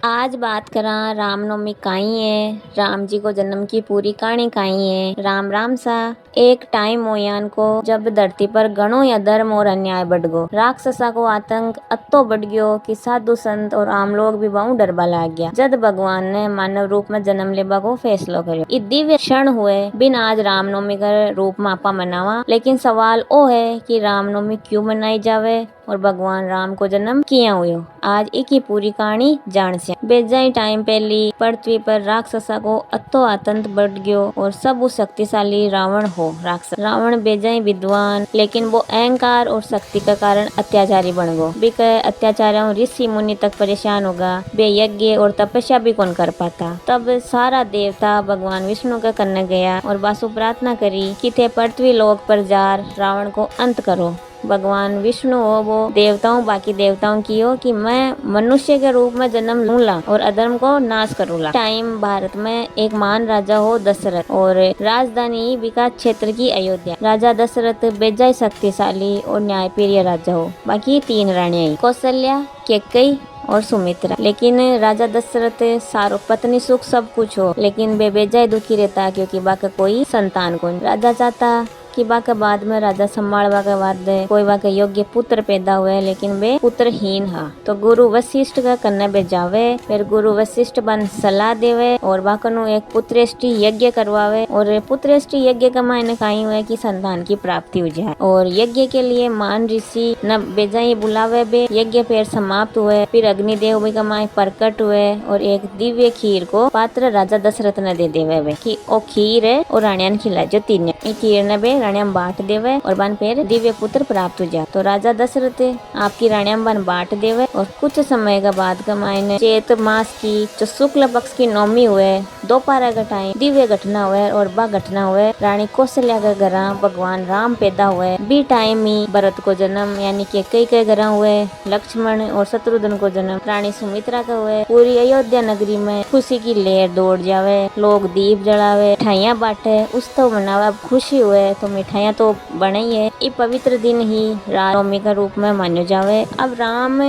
आज बात करा रामनवमी काई है। राम जी को जन्म की पूरी कहानी काई है। राम राम सा एक टाइम मोयान को जब धरती पर गणों या धर्म और अन्याय बढ़ गो, राक्षसा को आतंक अत्तो बढ़ गयो कि साधु संत और आम लोग भी बहु डरबा लाग गया। जब भगवान ने मानव रूप में जन्म लेबा को फैसलो करो। इस दिव्य क्षण हुए बिन आज रामनवमी का रूप में आपा मनावा। लेकिन सवाल ओ है कि रामनवमी क्यों मनाई जावे और भगवान राम को जन्म किया हुयो। आज एक ही पूरी कहानी जान से। बेजाई टाइम पहली पृथ्वी पर राक्षसा को अत्तो आतंक बढ़ गयो और सब उस शक्तिशाली रावण हो राक्षस। रावण बेजाई विद्वान लेकिन वो अहंकार और शक्ति का कारण अत्याचारी बन गो। बिके अत्याचारों ऋषि मुनि तक परेशान होगा। बे यज्ञ और तपस्या भी कौन कर पाता। तब सारा देवता भगवान विष्णु का करने गया और वासु प्रार्थना करी कि थे पृथ्वी लोक पर जार रावण को अंत करो। भगवान विष्णु हो वो देवताओं बाकी देवताओं की हो कि मैं मनुष्य के रूप में जन्म लूंगा और अधर्म को नाश करूंगा। टाइम भारत में एक महान राजा हो दशरथ और राजधानी विकास क्षेत्र की अयोध्या। राजा दशरथ बेजाय शक्तिशाली और न्यायप्रिय राजा हो। बाकी 3 रानियां कौशल्या, कैकेयी और सुमित्रा। लेकिन राजा दशरथ सारो पत्नी सुख सब कुछ हो लेकिन बेजाय दुखी रहता क्योंकि बाका कोई संतान को। राजा चाहता कि बाका बाद में राजा संभालवा के बाद कोई बाका योग्य पुत्र पैदा हुए लेकिन वे पुत्रहीन हा। तो गुरु वशिष्ठ का कन्या बे जावे। फिर गुरु वशिष्ठ बन सलाह देवे और बाकनु एक पुत्रेष्टि यज्ञ करवावे और पुत्रेष्टि यज्ञ का मायने काई हुए कि संतान की प्राप्ति हो जाए। और यज्ञ के लिए मान ऋषि न बेजाई बुलावे बे यज्ञ फिर समाप्त हुए। फिर अग्निदेव भी कमाए प्रकट हुए और एक दिव्य खीर को पात्र राजा दशरथ ने दे देवे कि ओ खीर है और रानियान खिला जो 3 खीर ने बे रानियाम बांट देवे और बन फिर दिव्य पुत्र प्राप्त हो जाए। तो राजा दशरथ आपकी रानियाम बन बांट देवे और कुछ समय के बाद कमाईने चैत मास की जो शुक्ल पक्ष की नवमी हुए दोपहर का टाइम दिव्य घटना हुए और बा घटना हुए रानी कौशल्या के घर भगवान राम पैदा हुए। बी टाइम ही भरत को जन्म यानी कि कई घर हुए। लक्ष्मण और शत्रुघ्न को जन्म रानी सुमित्रा का हुए। पूरी अयोध्या नगरी में खुशी की लहर दौड़ जावे। लोग दीप जलावे, मिठाइयां बांटे, उत्सव मनावे, खुशी हुए। तो मिठाइयां तो बने ही है। ये पवित्र दिन ही रामनवमी का रूप में मान्यो जावे। अब राम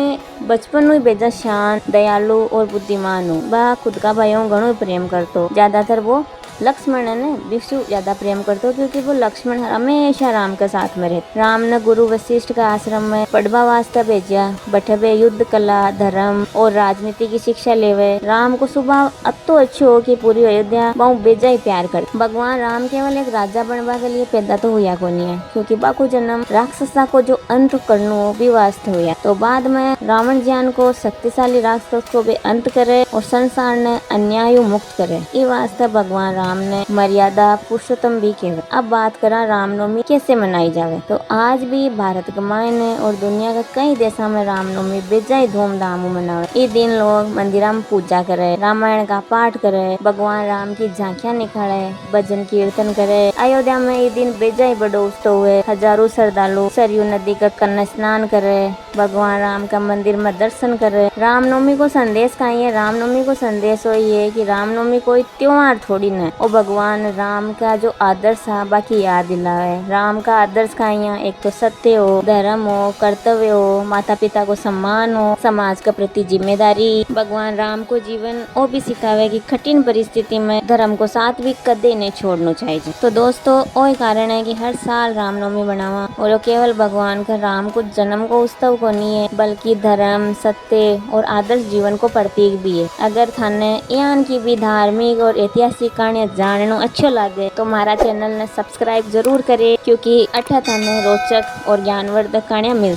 बचपन में बेजा शांत दयालु और बुद्धिमान हो। वह खुद का भाइयों घणो प्रेम करतो। ज्यादातर वो लक्ष्मण ने विष्णु ज्यादा प्रेम करते क्योंकि वो लक्ष्मण हमेशा राम के साथ में रहते। राम ने गुरु वशिष्ठ का आश्रम में पढ़वा वास्ते भेजा। बठे युद्ध कला धर्म और राजनीति की शिक्षा लेवे। राम को स्वभाव अतो अच्छो हो कि पूरी अयोध्या बहुत बेजा ही प्यार कर। भगवान राम केवल एक राजा बनवा के लिए पैदा तो हुआ को नहीं है क्योंकि बाकू जन्म राक्षसा को जो अंत करनो भी वास्ते हुआ। तो बाद में रावण ज्ञान को शक्तिशाली राक्षस को भी अंत करे और संसार ने अन्याय मुक्त करे। ये वास्ते भगवान राम ने मर्यादा पुरुषोत्तम भी कहवे। अब बात करा रामनवमी कैसे मनाई जावे। तो आज भी भारत के मायने और दुनिया के कई देशों में रामनवमी बेजाई धूमधाम मनावे। ये दिन लोग मंदिरों में पूजा करे, रामायण का पाठ करे, भगवान राम की झांकियां निकाले, भजन कीर्तन करे। अयोध्या में ये दिन बेजाई बड़ो उत्सव हुए। हजारों श्रद्धालु सरयू नदी का कन्या स्नान करे, भगवान राम का मंदिर में दर्शन करे। रामनवमी को संदेश का है। रामनवमी को संदेश हो ये कि रामनवमी कोई त्योहार थोड़ी न और भगवान राम का जो आदर्श है बाकी याद दिलावे। राम का आदर्श का यहाँ एक तो सत्य हो, धर्म हो, कर्तव्य हो, माता पिता को सम्मान हो, समाज के प्रति जिम्मेदारी। भगवान राम को जीवन वो भी सिखावे कि कठिन परिस्थिति में धर्म को साथ भी कदे नहीं छोड़ना चाहिए। तो दोस्तों वही कारण है कि हर साल रामनवमी मनावा और वो केवल भगवान का राम को जन्म को उत्सव को नहीं है बल्कि धर्म सत्य और आदर्श जीवन को प्रतीक भी है। अगर थाने यहाँ की भी धार्मिक और ऐतिहासिक कहानियां जानना अच्छो लगे तो हमारा चैनल ने सब्सक्राइब जरूर करे क्योंकि अठा थाने रोचक और ज्ञानवर्धक कहानियां मिल